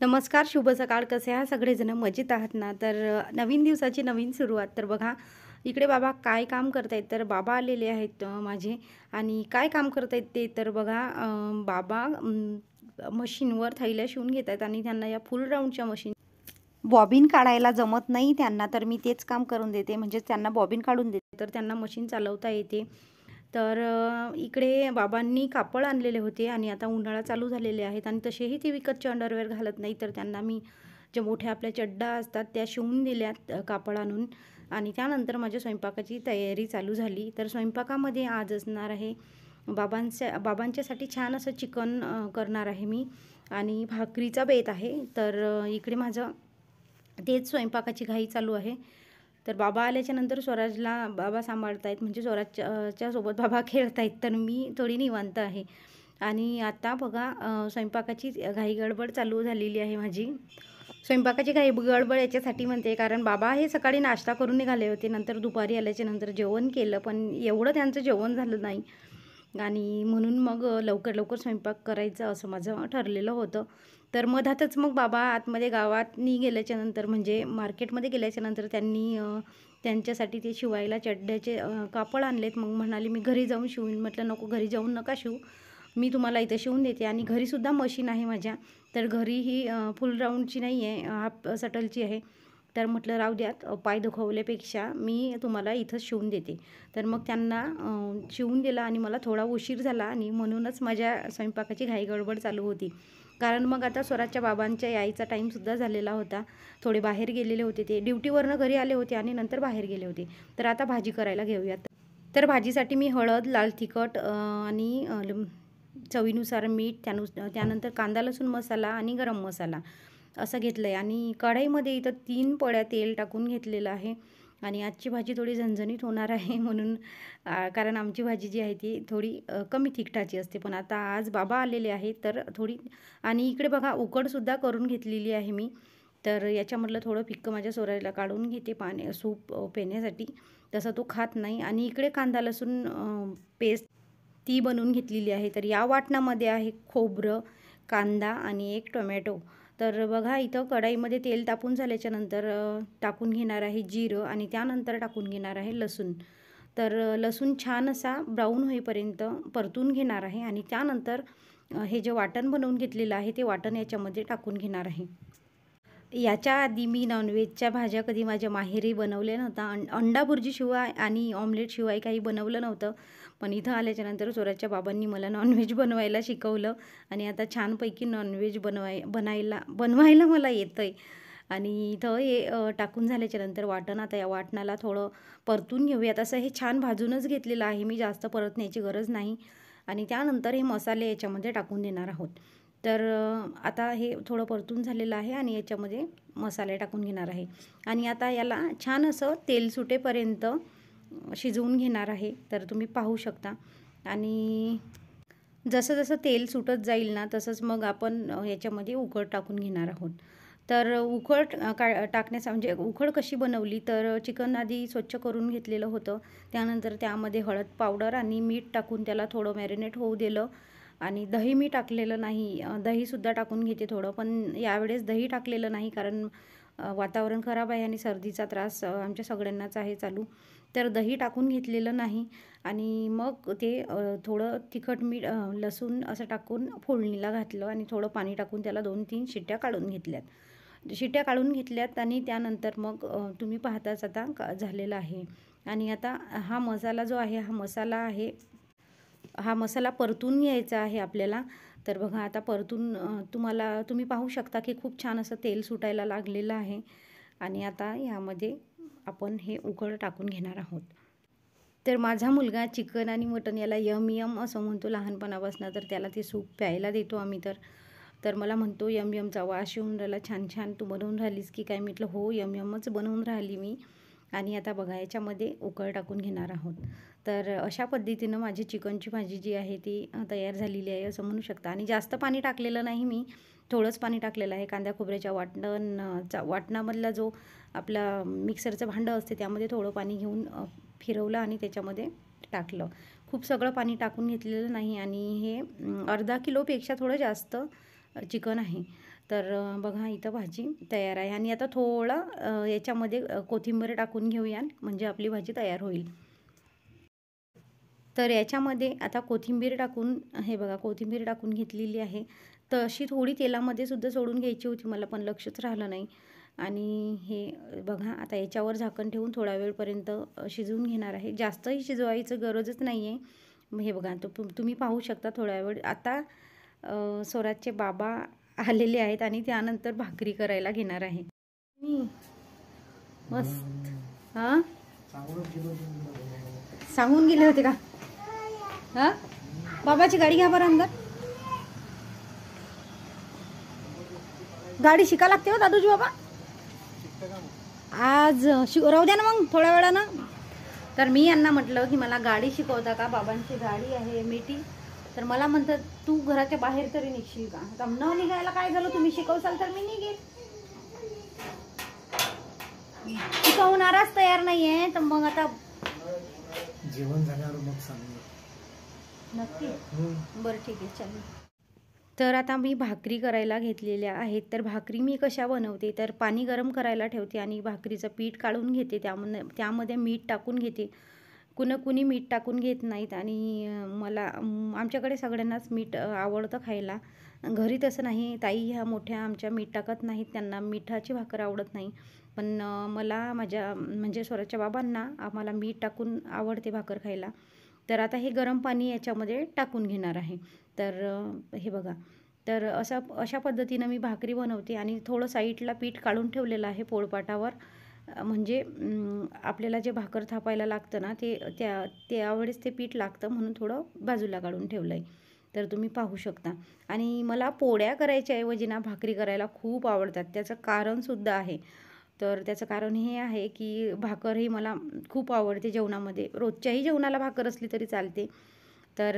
नमस्कार, शुभ सकाळ. कसे आहात सगळेजण? मजेत आहात ना? तर नवीन दिवसाची नवीन सुरुवात. तर बघा, इकडे बाबा काय काम करतायत, तर बाबा आलेले आहेत माझे. आणि काय काम करतायत ते तर बघा, बाबा मशीनवर थैल्या शिवून घेत आहेत आणि त्यांना या फुल राऊंडच्या मशीन बॉबिन काढायला जमत नाही त्यांना, तर मी तेच काम करून देते. म्हणजेच त्यांना बॉबिन काढून देते, तर त्यांना मशीन चालवता येते. तर इकडे बाबांनी कापड आणलेले होते आणि आता उन्हाळा चालू झालेले आहेत आणि तसेही ते विकतचे अंडरवेअर घालत नाही, तर त्यांना मी ज्या मोठ्या आपल्या चड्डा असतात त्या शिवून दिल्यात कापड आणून. आणि त्यानंतर माझ्या स्वयंपाकाची तयारी चालू झाली. तर स्वयंपाकामध्ये आज असणार आहे बाबांच्यासाठी छान असं चिकन करणार आहे मी आणि भाकरीचा बेत आहे. तर इकडे माझं तेच स्वयंपाकाची घाई चालू आहे. तर बाबा आल्याच्यानंतर स्वराजला बाबा सांभाळतायत, म्हणजे स्वराजच्या सोबत बाबा खेळतायत, तर मी थोडी निवांत आहे. आणि आता बघा, स्वयंपाकाची घाई गडबड चालू झालेली आहे माझी. स्वयंपाकाची घाई गडबड याच्यासाठी म्हणते, कारण बाबा हे सकाळी नाश्ता करून निघाले होते. नंतर दुपारी आल्याच्यानंतर जेवण केलं, पण एवढं त्यांचं जेवण झालं नाही. आणि म्हणून मग लवकर लवकर स्वयंपाक करायचं असं माझं ठरलेलं होतं. तर मधातच मग बाबा आतमध्ये गावातनी गेल्याच्यानंतर, म्हणजे मार्केटमध्ये गेल्याच्यानंतर त्यांनी त्यांच्यासाठी ते शिवायला चड्ड्याचे कापड आणलेत. मग म्हणाले मी घरी जाऊन शिवून. म्हटलं नको, घरी जाऊन नका शिवू, मी तुम्हाला इथं शिवून देते. आणि घरीसुद्धा मशीन आहे माझ्या. तर घरी ही फुल राऊंडची नाही आहे, हाफ सटलची आहे. तर म्हटलं राहू द्यात, पाय दुखवल्यापेक्षा मी तुम्हाला इथंच शिवून देते. तर मग त्यांना शिवून दिला आणि मला थोडा उशीर झाला आणि म्हणूनच माझ्या स्वयंपाकाची घाई गडबड चालू होती. कारण मग आता स्वराजच्या बाबांच्या यायचा टाईमसुद्धा झालेला होता. थोडे बाहेर गेलेले होते, ते ड्युटीवरनं घरी आले होते आणि नंतर बाहेर गेले होते. तर आता भाजी करायला घेऊयात. तर भाजीसाठी मी हळद, लाल तिखट आणि चवीनुसार मीठ, त्यानंतर कांदा लसूण मसाला आणि गरम मसाला असं घेतलं आहे. आणि कढईमध्ये इथं 3 पळ्या तेल टाकून घेतलेलं आहे. आणि आजची भाजी थोडी झणझणीत होणार आहे म्हणून, कारण आमची भाजी जी आहे ती थोडी कमी तिखटाची असते. पण आता आज बाबा आलेले आहेत तर थोडी. आणि इकडे बघा, उकडसुद्धा करून घेतलेली आहे मी. तर याच्यामधलं थोडं फिक्कं माझ्या सोरायला काढून घेते सूप पिण्यासाठी. तसं तो खात नाही. आणि इकडे कांदा लसूण पेस्ट ती बनवून घेतलेली आहे. तर या वाटणामध्ये आहे खोबरं, कांदा आणि एक टोमॅटो. तर बघा, इथं कढईमध्ये तेल तापून झाल्याच्यानंतर टाकून घेणार आहे जिरं आणि त्यानंतर टाकून घेणार आहे लसूण. तर लसूण छान असा ब्राऊन होईपर्यंत परतून घेणार आहे आणि त्यानंतर हे जे वाटण बनवून घेतलेलं आहे ते वाटण याच्यामध्ये टाकून घेणार आहे. याच्या आधी मी नॉनव्हेजच्या भाज्या कधी माझ्या माहेरी बनवल्या नव्हत्या. अंडा भुर्जीशिवाय आणि ऑमलेटशिवाय काही बनवलं नव्हतं. पण इथं आल्याच्यानंतर स्वराजच्या बाबांनी मला नॉनव्हेज बनवायला शिकवलं आणि आता छानपैकी नॉनव्हेज बनवायला मला येतं आहे. आणि इथं हे टाकून झाल्याच्यानंतर वाटण, आता या वाटणाला थोडं परतून घेऊयात. असं हे छान भाजूनच घेतलेलं आहे मी, जास्त परतण्याची गरज नाही. आणि त्यानंतर हे मसाले याच्यामध्ये टाकून देणार आहोत. तर आता हे थोडं परतून झालेलं आहे आणि याच्यामध्ये मसाले टाकून घेणार आहे. आणि आता याला छान असं तेल सुटेपर्यंत शिजवून घेणार आहे. तर तुम्ही पाहू शकता. आणि जसं जसं तेल सुटत जाईल ना, तसंच मग आपण याच्यामध्ये उकड टाकून घेणार आहोत. तर उकड टाकण्याचा म्हणजे उकड कशी बनवली, तर चिकन आधी स्वच्छ करून घेतलेलं होतं. त्यानंतर त्यामध्ये हळद पावडर आणि मीठ टाकून त्याला थोडं मॅरिनेट होऊ दिलं. आणि दही मी टाकलेलं नाही, दहीसुद्धा टाकून घेते थोडं, पण यावेळेस दही टाकलेलं नाही, कारण वातावरण खराब आहे आणि सर्दीचा त्रास आमच्या सगळ्यांनाच आहे चालू. तर दही टाकून घेतलेलं नाही. आणि मग ते थोडं तिखट, मीठ, लसूण असं टाकून फोडणीला घातलं आणि थोडं पाणी टाकून त्याला 2-3 शिट्ट्या काढून घेतल्यात. आणि त्यानंतर मग तुम्ही पाहताच आता झालेलं आहे. आणि आता हा मसाला जो आहे, हा मसाला परतून घ्यायचा आहे आपल्याला. तर बघा, आता परतून तुम्ही पाहू शकता की खूप छान असं तेल सुटायला लागलेलं आहे. आणि आता यामध्ये आपण हे उकड टाकून घेणार आहोत. तर माझा मुलगा चिकन आणि मटण याला यम यम असं म्हणतो लहानपणापासून. तर त्याला ते सूप प्यायला देतो आम्ही. तर मला म्हणतो यम यमचा वास येऊन राहिला, छान छान तू बनवून राहिलीस की काय? म्हटलं हो, यम यमच बनवून राहिली मी. आणि आता बघा, याच्यामध्ये उकळ टाकून घेणार आहोत. तर अशा पद्धतीनं माझी चिकनची भाजी जी आहे ती तयार झालेली आहे असं म्हणू शकता. आणि जास्त पाणी टाकलेलं नाही मी, थोडंच पाणी टाकलेलं आहे. कांदा खोबऱ्याच्या वाटणामधला जो आपला मिक्सरचं भांडं असते त्यामध्ये थोडं पाणी घेऊन फिरवलं आणि त्याच्यामध्ये टाकलं. खूप सगळं पाणी टाकून घेतलेलं नाही. आणि हे अर्धा किलोपेक्षा थोडं जास्त चिकन आहे. तर बघा इथं भाजी तयार आहे आणि आता थोडं याच्यामध्ये कोथिंबीर टाकून घेऊया म्हणजे आपली भाजी तयार होईल. तर याच्यामध्ये आता कोथिंबीर टाकून, हे बघा कोथिंबीर टाकून घेतलेली आहे. तर अशी थोडी तेलामध्ये सुद्धा सोडून घ्यायची होती, मला पण लक्षच राहिलं नाही. आणि हे बघा आता याच्यावर झाकण ठेवून थोडा वेळपर्यंत शिजवून घेणार आहे. जास्तही शिजवायचं गरजच नाही आहे. हे बघा तुम्ही पाहू शकता थोड्या वेळ. आता स्वराजचे बाबा आलेले आहेत आणि त्यानंतर भाकरी करायला घेणार आहे. मस्त. हां, सांगून गेले होते का? हां, बाबाची गाडी घ्या बरं अंदर. गाडी शिका लागते हो दादूजी बाबा. आज राहू द्या ना मग थोड्या वेळानं. तर मी यांना म्हटलं की मला गाडी शिकवता का, बाबांची गाडी आहे मिठी. तर मला म्हणतात तू घराच्या बाहेर तरी निघशील का? आता न निघायला काय झालं, तुम्ही शिकवसाल तर मी निघेल. शिकवणाराच तयार नाहीये तर मग आता जेवण झाल्यावर मग सांगू. नक्की. बरं ठीक आहे चालेल. तर आता मी भाकरी करायला घेतलेल्या आहेत. तर भाकरी मी कशा बनवते, तर पाणी गरम करायला ठेवते आणि भाकरीचं पीठ काढून घेते. त्यामध्ये मीठ टाकून घेते. कुणी मीठ टाकून घेत नाहीत आणि मला आमच्याकडे सगळ्यांनाच मीठ आवडतं खायला. घरी तसं नाही, ताई ह्या मोठ्या आमच्या मीठ टाकत नाहीत, त्यांना मिठाची भाकर आवडत नाही. पण मला माझ्या म्हणजे स्वराच्या बाबांना आम्हाला मीठ टाकून आवडते भाकर खायला. तर आता हे गरम पाणी याच्यामध्ये टाकून घेणार आहे. तर हे बघा, तर अशा पद्धतीनं मी भाकरी बनवते आणि थोडं साईडला पीठ काढून ठेवलेलं आहे पोळपाटावर. म्हणजे आपल्याला जे भाकर थापायला लागतं ना ते त्यावेळेस ते पीठ लागतं म्हणून थोडं बाजूला काढून ठेवलं आहे. तर तुम्ही पाहू शकता. आणि मला पोळ्या करायच्या ऐवजी ना भाकरी करायला खूप आवडतात. त्याचं कारणसुद्धा आहे. तर त्याचं कारण हे आहे की भाकर ही मला खूप आवडते जेवणामध्ये. रोजच्याही जेवणाला भाकर असली तरी चालते. तर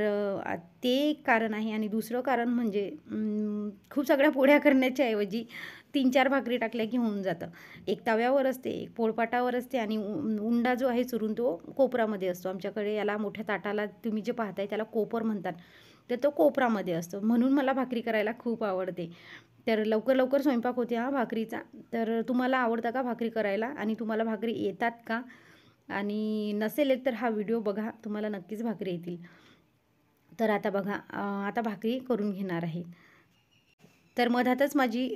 ते एक कारण आहे. आणि दुसरं कारण म्हणजे खूप सगळ्या पोळ्या करण्याच्या ऐवजी 3-4 भाकरी टाकल्या की होऊन जातं. एक तव्यावर असते, एक पोळपाटावर असते आणि उंडा जो आहे चुरून तो कोपरामध्ये असतो. आमच्याकडे याला मोठ्या ताटाला तुम्ही जे पाहताय त्याला कोपर म्हणतात. तर तो कोपरामध्ये असतो म्हणून मला भाकरी करायला खूप आवडते. तर लवकर स्वयंपाक होते हा भाकरीचा. तर तुम्हाला आवडतं का भाकरी करायला आणि तुम्हाला भाकरी येतात का? आणि नसेल येत तर हा व्हिडिओ बघा, तुम्हाला नक्कीच भाकरी येतील. तर आता बघा आता भाकरी करून घेणार आहे. तर मधातच माझी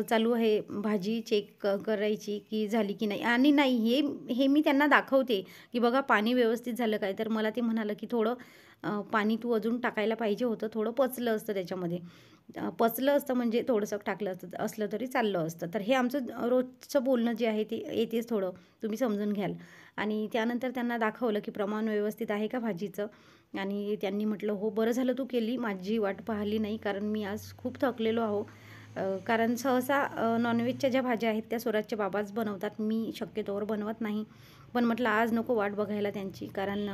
चालू आहे भाजी चेक करायची की झाली की नाही. आणि नाही हे मी त्यांना दाखवते की बघा पाणी व्यवस्थित झालं काय. तर मला ते म्हणालं की थोडं पाणी तू अजून टाकायला पाहिजे होतं, थोडं पचलं असतं त्याच्यामध्ये. पचलं असतं म्हणजे थोडंसं टाकलं असलं तरी चाललं असतं. तर हे आमचं रोजचं बोलणं जे आहे ते येतेच, थोडं तुम्ही समजून घ्याल. आणि त्यानंतर त्यांना दाखवलं की प्रमाण व्यवस्थित आहे का भाजीचं. आणि त्यांनी म्हटलं हो बरं झालं तू केली, माझी वाट पाहिली नाही, कारण मी आज खूप थकलेलो आहो. कारण सहसा नॉनव्हेजच्या ज्या भाज्या आहेत त्या स्वराजचे बाबाच बनवतात, मी शक्यतोवर बनवत नाही. पण म्हटलं आज नको वाट बघायला त्यांची, कारण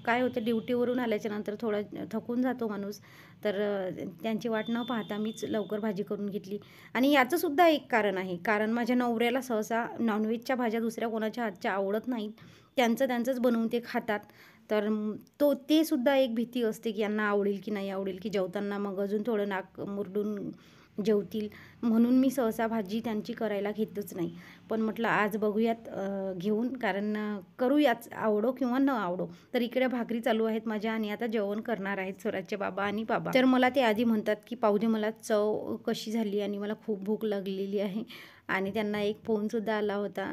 काय होतं ड्युटीवरून आल्याच्यानंतर थोडं थकून जातो माणूस. तर त्यांची वाट न पाहता मीच लवकर भाजी करून घेतली. आणि याचंसुद्धा एक कारण आहे, कारण माझ्या नवऱ्याला सहसा नॉनव्हेजच्या भाज्या दुसऱ्या कोणाच्या हातच्या आवडत नाहीत. त्यांचंच बनवून ते खातात. तर ते सुद्धा एक भीती असते की यांना आवडेल की नाही आवडेल, की जेवताना मग अजून थोडं नाक मुरडून जेवतील, म्हणून मी सहसा भाजी त्यांची करायला घेतच नाही. पण म्हटलं आज बघूयात घेऊन, कारण करूयाच आवडो किंवा न आवडो. तर इकडे भाकरी चालू आहेत माझ्या आणि आता जेवण करणार आहेत स्वराजचे बाबा आणि बाबा. तर मला ते आधी म्हणतात की पाहू दे मला चव कशी झाली, आणि मला खूप भूक लागलेली आहे. आणि त्यांना एक फोनसुद्धा आला होता,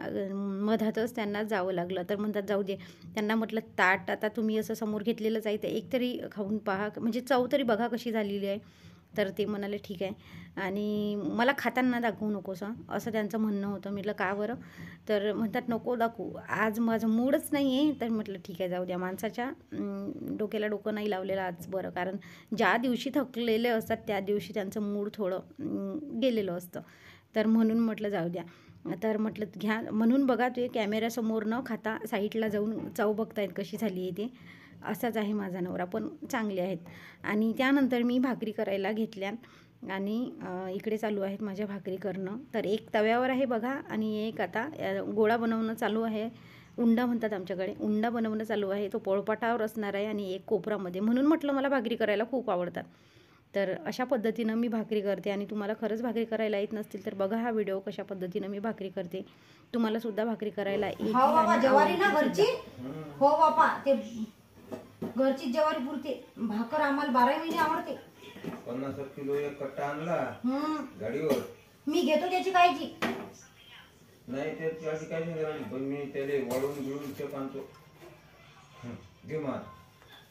मधातच त्यांना जावं लागलं. तर म्हणतात जाऊ दे. त्यांना म्हटलं ताट आता तुम्ही असं समोर घेतलेलंच आहे, तर एक तरी खाऊन पहा, म्हणजे चव तरी बघा कशी झालेली आहे. तर ते म्हणाले ठीक आहे, आणि मला खाताना दाखवू नकोस असं त्यांचं म्हणणं होतं. म्हटलं का बरं? तर म्हणतात नको दाखवू, आज माझं मूडच नाही आहे. तर म्हटलं ठीक आहे जाऊ द्या, माणसाच्या डोक्याला डोकं नाही लावलेलं आज बरं, कारण ज्या दिवशी थकलेले असतात त्या दिवशी त्यांचं मूड थोडं गेलेलं असतं. तर म्हणून म्हटलं जाऊ द्या. तर म्हटलं घ्या, म्हणून बघा ते कॅमेऱ्यासमोर न खाता साईडला जाऊन चव बघतायत कशी झाली आहे ते. असाच आहे माझा नवरा, पण चांगले आहेत. आणि त्यानंतर मी भाकरी करायला घेतल्या आणि इकडे चालू आहेत माझ्या भाकरी करणं. तर एक तव्यावर आहे बघा, आणि एक आता गोळा बनवणं चालू आहे. उंडा म्हणतात आमच्याकडे, उंडा बनवणं चालू आहे. तो पोळपाटावर असणार आहे आणि एक कोपरामध्ये. म्हणून म्हटलं मला भाकरी करायला खूप आवडतात. तर अशा पद्धतीनं मी भाकरी करते आणि तुम्हाला खरंच भाकरी करायला येत नसतील तर बघा हा व्हिडिओ कशा पद्धतीनं मी भाकरी करते. तुम्हाला सुद्धा भाकरी करायला येते. हो बाबा ज्वारी ना घरची. हो बाबा ते घरची ज्वारी पुरते. भाकर आम्हाला 12 महिने आवडते. 50 किलो एक कट्टा आणला गाडीवर. मी घेतो त्याची काळजी. नाही त्याची अशी काही नाही करायची, पण मी त्याला वाळून गिळून चेक आणतो. घे मार,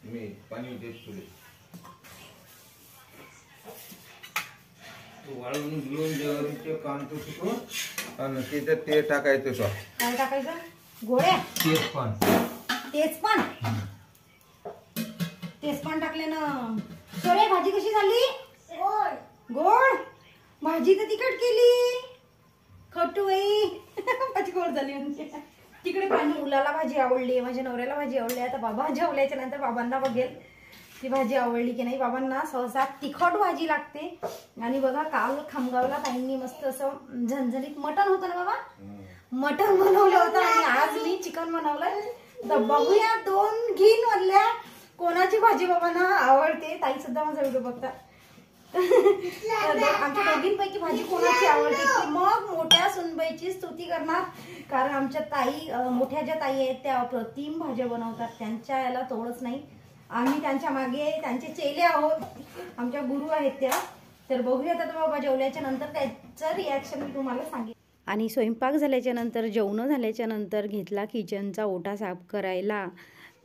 मी पाणी देत तुले. वाळून गिळून जेवढे चेक आणतो तिथून आणि त्याच्यात ते टाकायचं तो. काय टाकायचं? गोळ्या. तेजपान टाकले ना. सोरे भाजी कशी झाली? गोड. भाजी तर तिखट केली. खटू बाई. भाजी गोड झाली म्हणजे. तिकडे पाणी मुलाला भाजी आवडली, माझ्या नवऱ्याला भाजी आवडली. आता बाबा जेवल्याच्या नंतर बाबांना बघेल ती भाजी आवडली की नाही. बाबांना सहसा तिखट भाजी लागते. आणि बघा काल खामगावला ताईंनी मस्त असं झणझणीत मटण होतं ना बाबा, मटण बनवलं होतं आणि आज मी चिकन बनवलंय. तर बघूया 2 घीन मधल्या कोणाची भाजी बाबांना आवडते. ताई सुद्धा माझा व्हिडिओ बघतात. आमच्या दोघींपैकी भाजी कोणाची आवडते की मग मोठ्या सुनबाईची स्तुती करणार. कारण आमच्या ताई, मोठ्या ज्या ताई आहेत त्या अप्रतिम भाज्या बनवतात. त्यांच्या याला तोडच नाही. आम्ही त्यांच्या मागे त्यांचे चेले आहोत. आमच्या गुरु आहेत त्या. तर बघूयात आता बाबा जेवल्याच्या नंतर त्याचं रिॲक्शन मी तुम्हाला सांगेन. आणि स्वयंपाक झाल्याच्या नंतर, जेवणं झाल्याच्या नंतर घेतला किचनचा ओटा साफ करायला.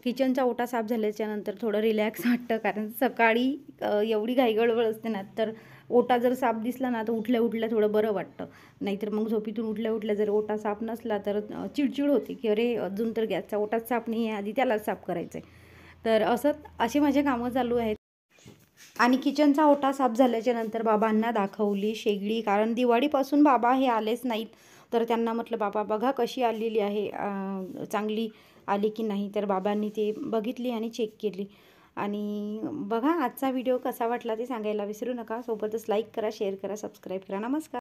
किचनचा ओटा साफ झाल्याच्या नंतर थोडं रिलॅक्स वाटतं, कारण सकाळी एवढी घाईगडबड असते ना. तर ओटा जर साफ दिसला ना तर उठल्या उठल्या थोडं बरं वाटतं. नाहीतर मग झोपीतून उठल्या उठल्या जर ओटा साफ नसला तर चिडचिड होते की अरे अजून तर गॅसचा ओटाच साफ नाही आहे, आधी त्यालाच साफ करायचं आहे. तर अशी माझे कामं चालू आहेत. आणि किचनचा ओटा साफ झाल्याच्या नंतर बाबांना दाखवली शेगडी, कारण दिवाळीपासून बाबा हे आलेच नाहीत. तर त्यांना म्हटलं बाबा बघा कशी आलेली आहे, चांगली आली की नाही. तर बाबांनी ते बघितली आणि चेक केली. आणि बघा आजचा व्हिडिओ कसा वाटला ते सांगायला विसरू नका. सोबतच लाईक करा, शेअर करा, सबस्क्राईब करा. नमस्कार.